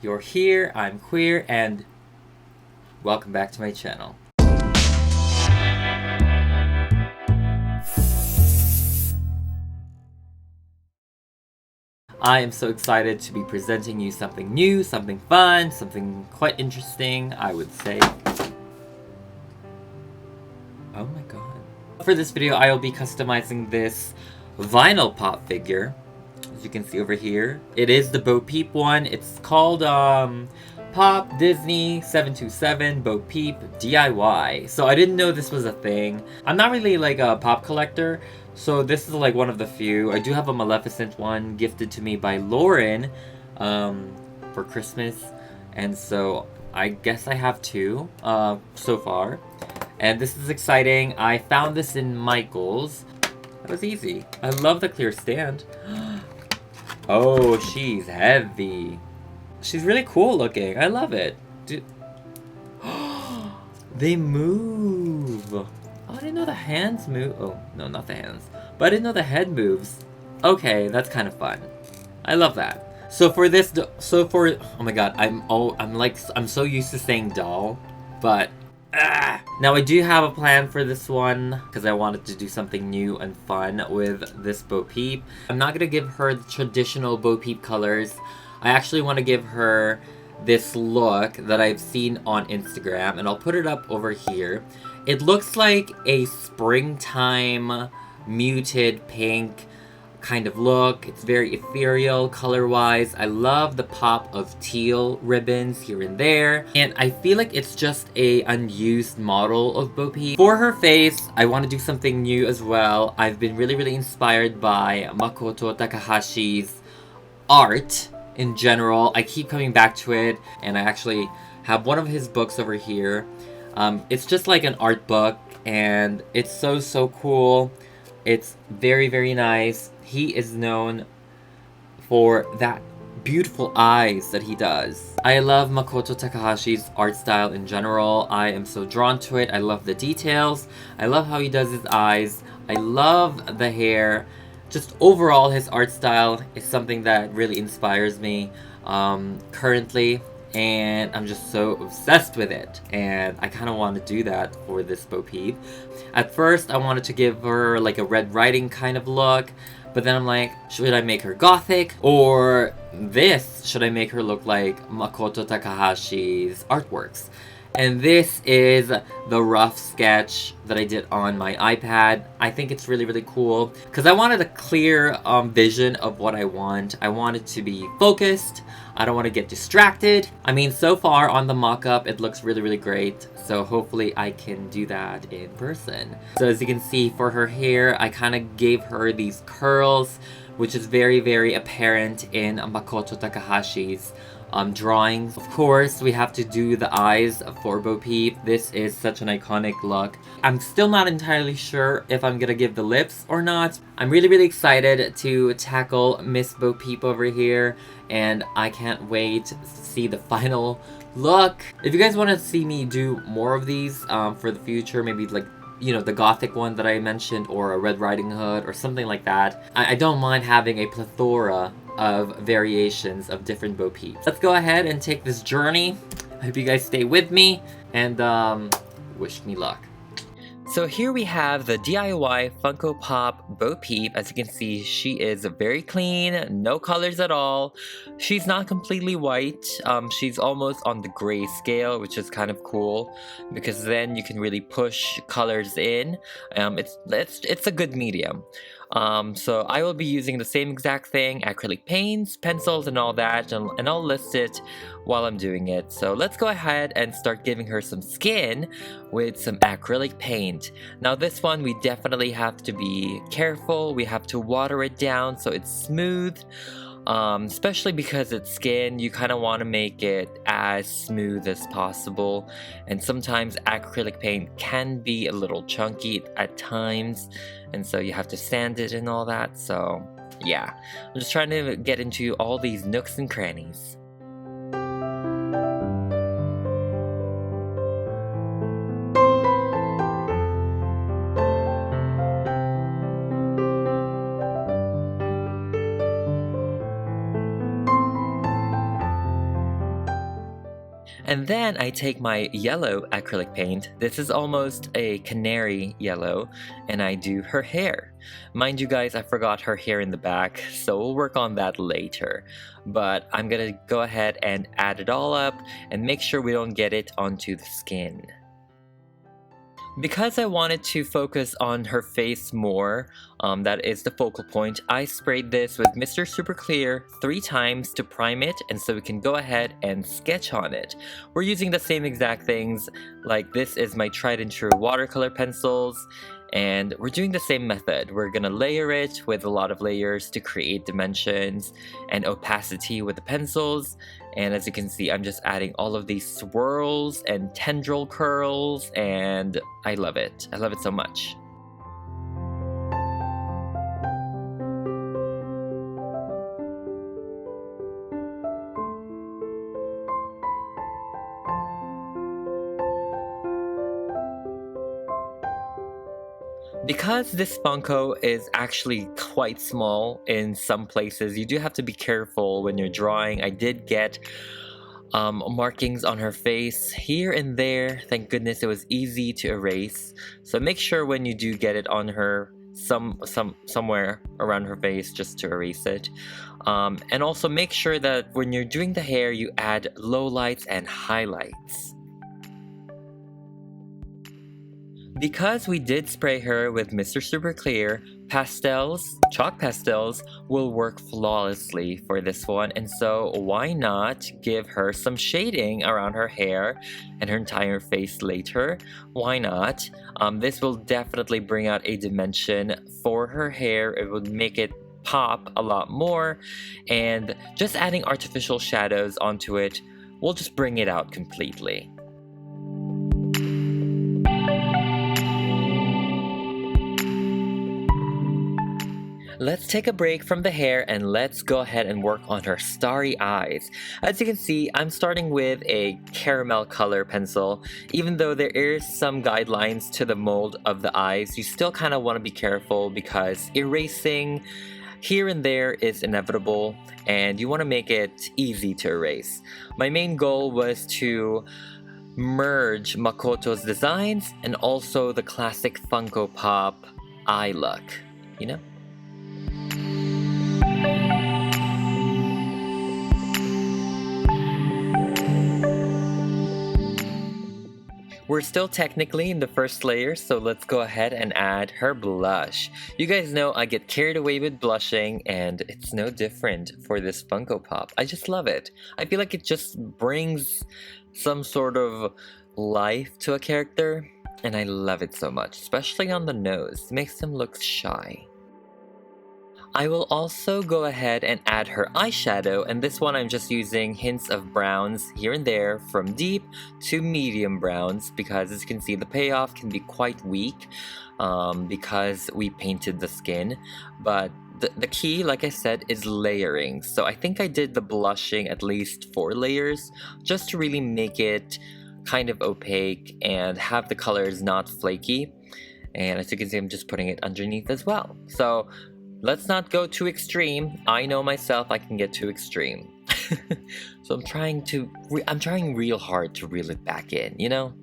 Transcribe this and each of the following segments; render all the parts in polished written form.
you're here, I'm queer, and welcome back to my channel. I am so excited to be presenting you something new, something fun, something quite interesting, I would say. Oh my god. For this video, I will be customizing this vinyl pop figure. As you can see over here. It is the Bo Peep one. It's called Pop Disney 727 Bo Peep DIY. So I didn't know this was a thing. I'm not really like a pop collector, so this is like one of the few. I do have a Maleficent one gifted to me by Lauren for Christmas, and so I guess I have two so far. And this is exciting. I found this in Michael's. That was easy. I love the clear stand. Oh, she's heavy. She's really cool looking. I love it. They move. Oh, I didn't know the hands move. Oh, no, not the hands. But I didn't know the head moves. Okay, that's kind of fun. I love that. So for this, oh my god, I'm so used to saying doll, but now I do have a plan for this one because I wanted to do something new and fun with this Bo Peep. I'm not gonna give her the traditional Bo Peep colors. I actually want to give her this look that I've seen on Instagram, and I'll put it up over here. It looks like a springtime muted pink kind of look. It's very ethereal color-wise. I love the pop of teal ribbons here and there, and I feel like it's just a unused model of Bo Peep. For her face, I want to do something new as well. I've been really inspired by MACOTO Takahashi's art in general. I keep coming back to it, and I actually have one of his books over here. It's just like an art book, and it's so cool. It's very nice. He is known for that beautiful eyes that he does. I love Makoto Takahashi's art style in general. I am so drawn to it. I love the details. I love how he does his eyes. I love the hair. Just overall, his art style is something that really inspires me currently. And I'm just so obsessed with it, and I kind of want to do that for this Bo Peep. At first, I wanted to give her like a Red Riding kind of look, but then I'm like, should I make her gothic? Or this, should I make her look like Makoto Takahashi's artworks? And this is the rough sketch that I did on my iPad. I think it's really cool because I wanted a clear vision of what I want. I want it to be focused. I don't want to get distracted. I mean, so far on the mock-up, it looks really great. So hopefully I can do that in person. So as you can see, for her hair, I kind of gave her these curls, which is very apparent in Makoto Takahashi's drawings. Of course, we have to do the eyes for Bo Peep. This is such an iconic look. I'm still not entirely sure if I'm gonna give the lips or not. I'm really excited to tackle Miss Bo Peep over here, and I can't wait to see the final look. If you guys want to see me do more of these for the future, maybe like, you know, the gothic one that I mentioned, or a Red Riding Hood or something like that, I don't mind having a plethora of variations of different Bo Peeps. Let's go ahead and take this journey. I hope you guys stay with me, and wish me luck. So here we have the DIY Funko Pop Bo Peep. As you can see, she is very clean, no colors at all. She's not completely white. She's almost on the gray scale, which is kind of cool because then you can really push colors in. It's a good medium. So I will be using the same exact thing, acrylic paints, pencils, and all that, and I'll list it while I'm doing it. So let's go ahead and start giving her some skin with some acrylic paint. Now this one, we definitely have to be careful. We have to water it down so it's smooth. Especially because it's skin, you kind of want to make it as smooth as possible, and sometimes acrylic paint can be a little chunky at times, and so you have to sand it and all that. So yeah, I'm just trying to get into all these nooks and crannies. And then I take my yellow acrylic paint, this is almost a canary yellow, and I do her hair. Mind you guys, I forgot her hair in the back, so we'll work on that later. But I'm gonna go ahead and add it all up and make sure we don't get it onto the skin. Because I wanted to focus on her face more, that is the focal point, I sprayed this with Mr. Super Clear 3 times to prime it, and so we can go ahead and sketch on it. We're using the same exact things, like this is my tried and true watercolor pencils, and we're doing the same method. We're gonna layer it with a lot of layers to create dimensions and opacity with the pencils. And as you can see, I'm just adding all of these swirls and tendril curls, and I love it. I love it so much. Because this Funko is actually quite small in some places, you do have to be careful when you're drawing. I did get markings on her face here and there. Thank goodness it was easy to erase. So make sure when you do get it on her, somewhere around her face, just to erase it. And also make sure that when you're doing the hair, you add lowlights and highlights. Because we did spray her with Mr. Super Clear, pastels, chalk pastels, will work flawlessly for this one, and so why not give her some shading around her hair and her entire face later? Why not? This will definitely bring out a dimension for her hair. It would make it pop a lot more, and just adding artificial shadows onto it will just bring it out completely. Let's take a break from the hair and let's go ahead and work on her starry eyes. As you can see, I'm starting with a caramel color pencil. Even though there is some guidelines to the mold of the eyes, you still kind of want to be careful because erasing here and there is inevitable and you want to make it easy to erase. My main goal was to merge Makoto's designs and also the classic Funko Pop eye look, you know? We're still technically in the first layer, so let's go ahead and add her blush. You guys know I get carried away with blushing, and it's no different for this Funko Pop. I just love it. I feel like it just brings some sort of life to a character, and I love it so much, especially on the nose. It makes them look shy. I will also go ahead and add her eyeshadow, and this one I'm just using hints of browns here and there from deep to medium browns because as you can see the payoff can be quite weak because we painted the skin, but the key, like I said, is layering. So I think I did the blushing at least 4 layers just to really make it kind of opaque and have the colors not flaky, and as you can see I'm just putting it underneath as well. So let's not go too extreme. I know myself, I can get too extreme. So I'm trying real hard to reel it back in, you know?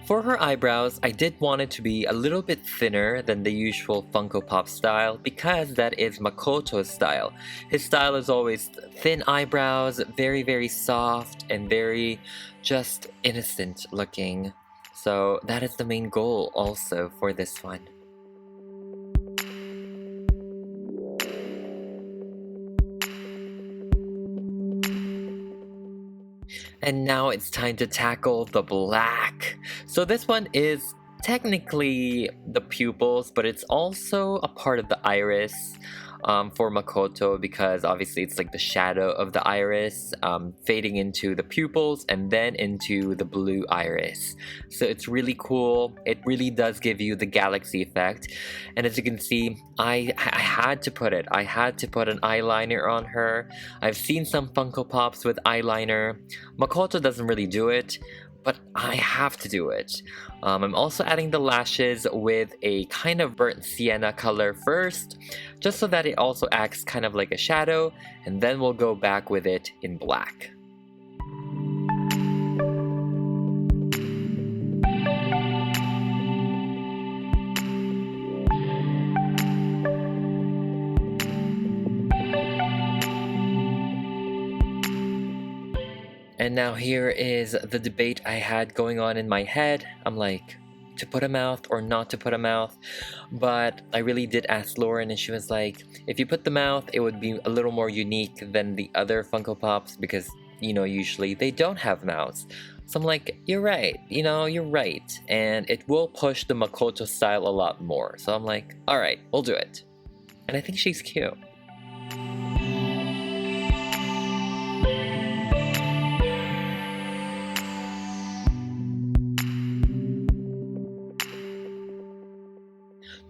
For her eyebrows, I did want it to be a little bit thinner than the usual Funko Pop style because that is Makoto's style. His style is always thin eyebrows, very, very soft, and very just innocent looking. So that is the main goal also for this one. And now it's time to tackle the black. So this one is technically the pupils, but it's also a part of the iris for Makoto because obviously it's like the shadow of the iris fading into the pupils and then into the blue iris. So it's really cool. It really does give you the galaxy effect. And as you can see, I had to put it. I had to put an eyeliner on her. I've seen some Funko Pops with eyeliner. Makoto doesn't really do it, but I have to do it. I'm also adding the lashes with a kind of burnt sienna color first, just so that it also acts kind of like a shadow, and then we'll go back with it in black. And now here is the debate I had going on in my head. I'm like, to put a mouth or not to put a mouth? But I really did ask Lauren, and she was like, if you put the mouth, it would be a little more unique than the other Funko Pops because, you know, usually they don't have mouths. So I'm like, you're right, you know, you're right. And it will push the Makoto style a lot more. So I'm like, alright, we'll do it. And I think she's cute.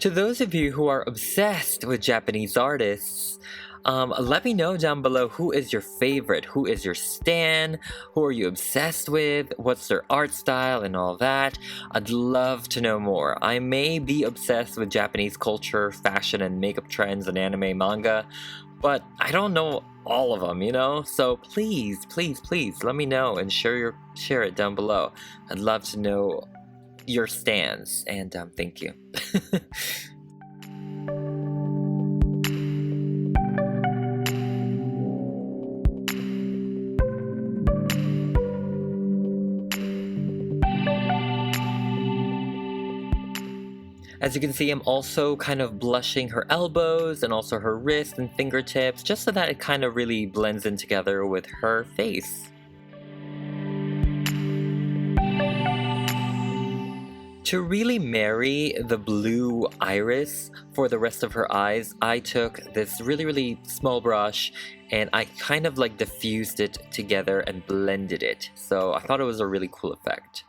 To those of you who are obsessed with Japanese artists, let me know down below who is your favorite, who is your stan, who are you obsessed with, what's their art style and all that. I'd love to know more. I may be obsessed with Japanese culture, fashion, and makeup trends and anime manga, but I don't know all of them, you know? So please, please, please let me know and share it down below. I'd love to know your stans, and thank you. As you can see, I'm also kind of blushing her elbows and also her wrists and fingertips, just so that it kind of really blends in together with her face. To really marry the blue iris for the rest of her eyes, I took this really, really small brush and I kind of like diffused it together and blended it. So I thought it was a really cool effect.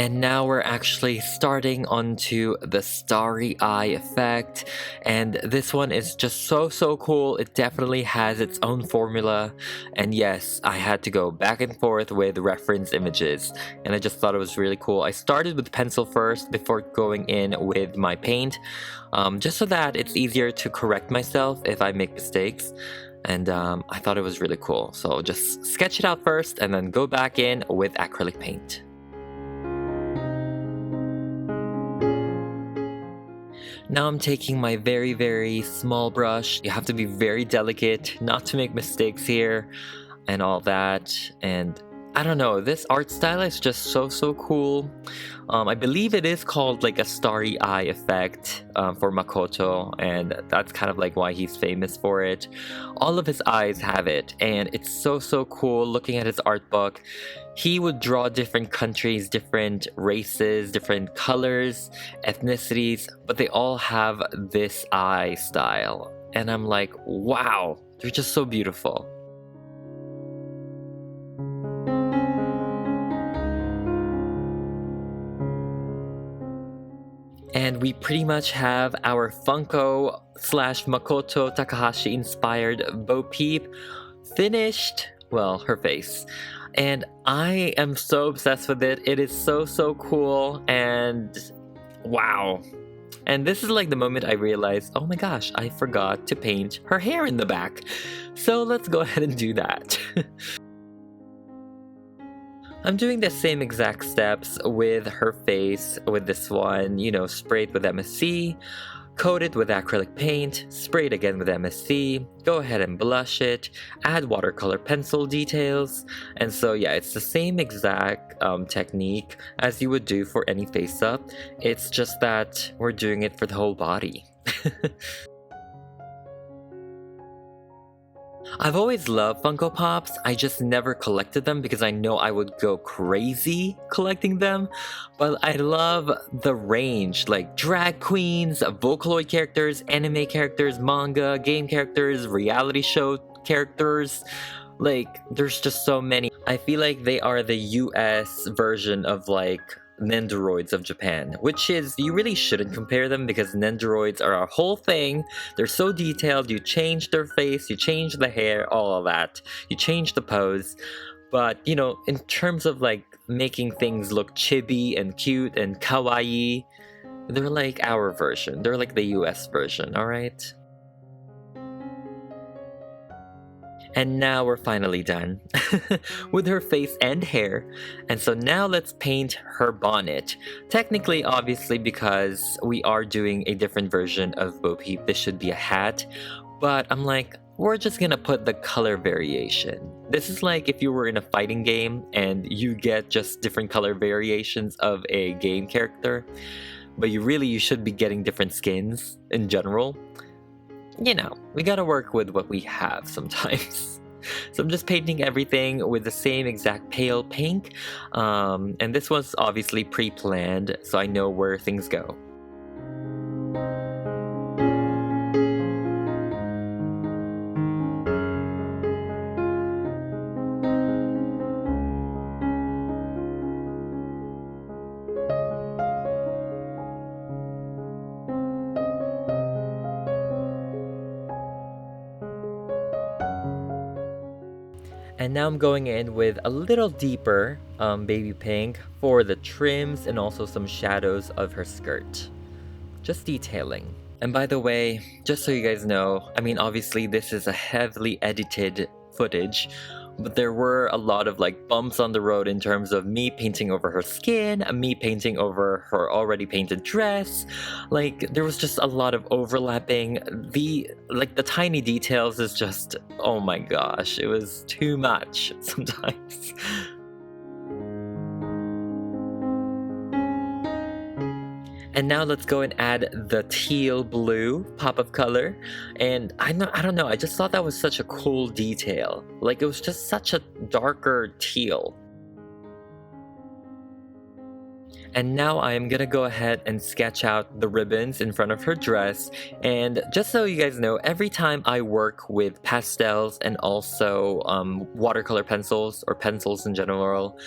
And now we're actually starting onto the starry eye effect, and this one is just so cool. It definitely has its own formula, and yes, I had to go back and forth with reference images, and I just thought it was really cool. I started with pencil first before going in with my paint, just so that it's easier to correct myself if I make mistakes. And I thought it was really cool, so just sketch it out first and then go back in with acrylic paint. Now I'm taking my very small brush. You have to be very delicate not to make mistakes here and all that. And I don't know, this art style is just so cool. I believe it is called like a starry eye effect for Makoto, and that's kind of like why he's famous for it. All of his eyes have it, and it's so cool looking at his art book. He would draw different countries, different races, different colors, ethnicities, but they all have this eye style. And I'm like, wow, they're just so beautiful. And we pretty much have our Funko / Makoto Takahashi inspired Bo Peep finished. Well, her face. And I am so obsessed with it. It is so cool, and wow. And this is like the moment I realized, oh my gosh, I forgot to paint her hair in the back. So let's go ahead and do that. I'm doing the same exact steps with her face, with this one, you know, sprayed with MSC, coated with acrylic paint, sprayed again with MSC, go ahead and blush it, add watercolor pencil details, and so yeah, it's the same exact technique as you would do for any face-up, it's just that we're doing it for the whole body. I've always loved Funko Pops, I just never collected them because I know I would go crazy collecting them, but I love the range, like drag queens, Vocaloid characters, anime characters, manga, game characters, reality show characters, like there's just so many. I feel like they are the US version of like Nendoroids of Japan, which is, you really shouldn't compare them because Nendoroids are a whole thing. They're so detailed. You change their face, you change the hair, all of that. You change the pose. But, you know, in terms of like making things look chibi and cute and kawaii, they're like our version. They're like the US version, alright? And now we're finally done with her face and hair. And so now let's paint her bonnet. Technically, obviously, because we are doing a different version of Bo Peep, this should be a hat. But I'm like, we're just gonna put the color variation. This is like if you were in a fighting game and you get just different color variations of a game character, but you should be getting different skins in general. You know, we gotta work with what we have sometimes. So I'm just painting everything with the same exact pale pink. And this was obviously pre-planned, so I know where things go. And now I'm going in with a little deeper baby pink for the trims and also some shadows of her skirt. Just detailing. And by the way, just so you guys know, I mean, obviously this is a heavily edited footage, but there were a lot of like bumps on the road in terms of me painting over her skin, me painting over her already painted dress. Like there was just a lot of overlapping. The tiny details is just, oh my gosh, it was too much sometimes. And now let's go and add the teal blue pop of color. And I don't know, I just thought that was such a cool detail. Like it was just such a darker teal. And now I am gonna go ahead and sketch out the ribbons in front of her dress. And just so you guys know, every time I work with pastels and also watercolor pencils or pencils in general,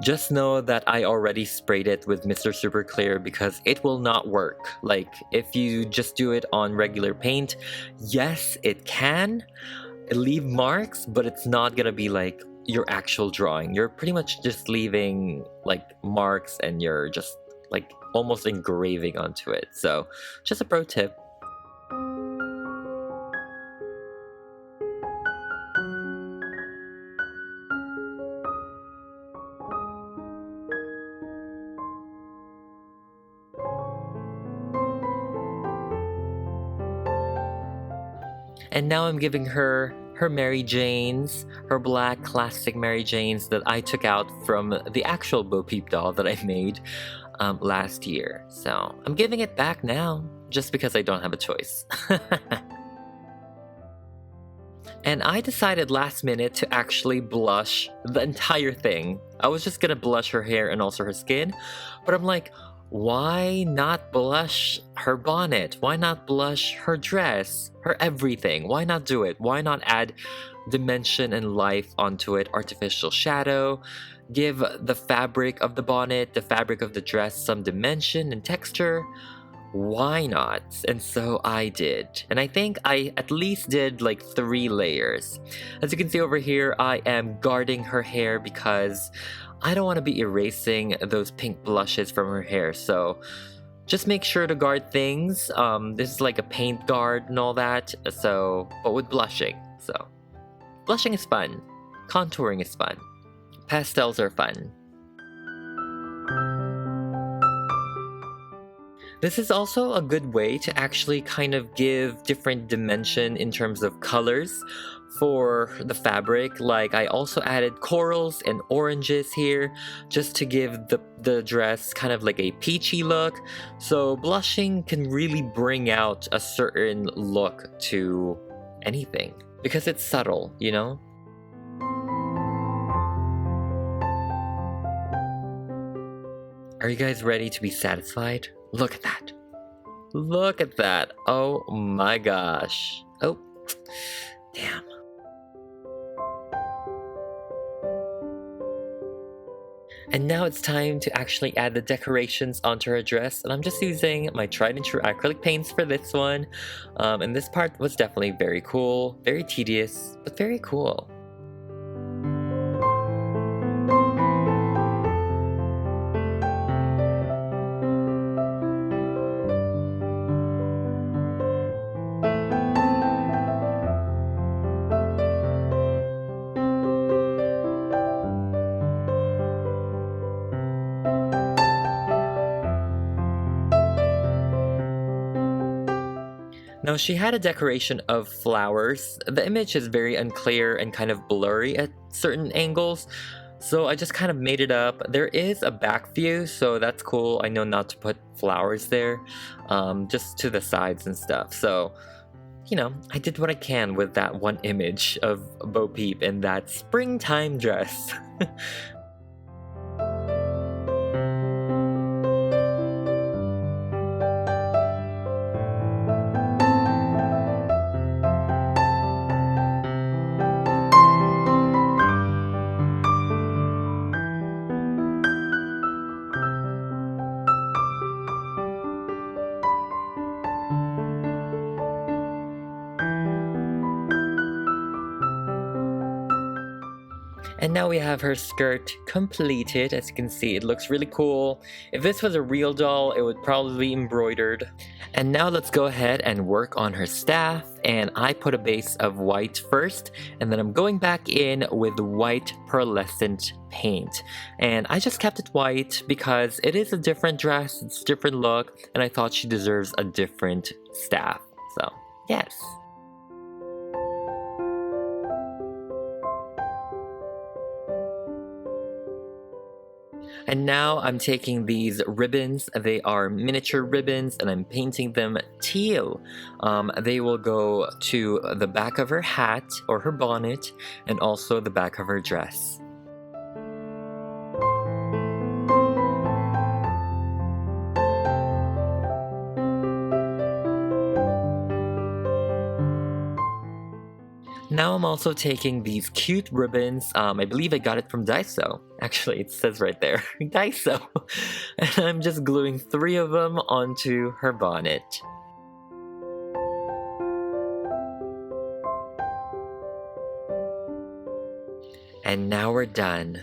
just know that I already sprayed it with Mr. Super Clear because it will not work. Like, if you just do it on regular paint, yes, it can leave marks, but it's not gonna be like your actual drawing. You're pretty much just leaving like marks and you're just like almost engraving onto it. So, just a pro tip. And now I'm giving her Mary Janes, her black classic Mary Janes that I took out from the actual Bo Peep doll that I made last year. So I'm giving it back now, just because I don't have a choice. And I decided last minute to actually blush the entire thing. I was just gonna blush her hair and also her skin, but I'm like, why not blush her bonnet? Why not blush her dress? Her everything? Why not do it? Why not add dimension and life onto it? Artificial shadow, give the fabric of the bonnet, the fabric of the dress some dimension and texture. Why not? And so I did. And I think I at least did like 3 layers. As you can see over here, I am guarding her hair because I don't want to be erasing those pink blushes from her hair. So just make sure to guard things. This is like a paint guard and all that. So, but with blushing. So blushing is fun. Contouring is fun. Pastels are fun. This is also a good way to actually kind of give different dimension in terms of colors for the fabric. Like I also added corals and oranges here just to give the dress kind of like a peachy look. So blushing can really bring out a certain look to anything because it's subtle, you know? Are you guys ready to be satisfied? Look at that. Look at that. Oh my gosh. Oh, damn. And now it's time to actually add the decorations onto her dress, and I'm just using my tried and true acrylic paints for this one. And this part was definitely very cool, very tedious, but very cool. Now she had a decoration of flowers. The image is very unclear and kind of blurry at certain angles, so I just kind of made it up. There is a back view, so that's cool. I know not to put flowers there, just to the sides and stuff. So, you know, I did what I can with that one image of Bo Peep in that springtime dress. And now we have her skirt completed. As you can see, it looks really cool. If this was a real doll, it would probably be embroidered. And now let's go ahead and work on her staff. And I put a base of white first, and then I'm going back in with white pearlescent paint. And I just kept it white because it is a different dress, it's a different look, and I thought she deserves a different staff. So, yes. And now I'm taking these ribbons, they are miniature ribbons, and I'm painting them teal. They will go to the back of her hat or her bonnet, and also the back of her dress. Now I'm also taking these cute ribbons. I believe I got it from Daiso. Actually, it says right there, Daiso. And I'm just gluing 3 of them onto her bonnet. And now we're done.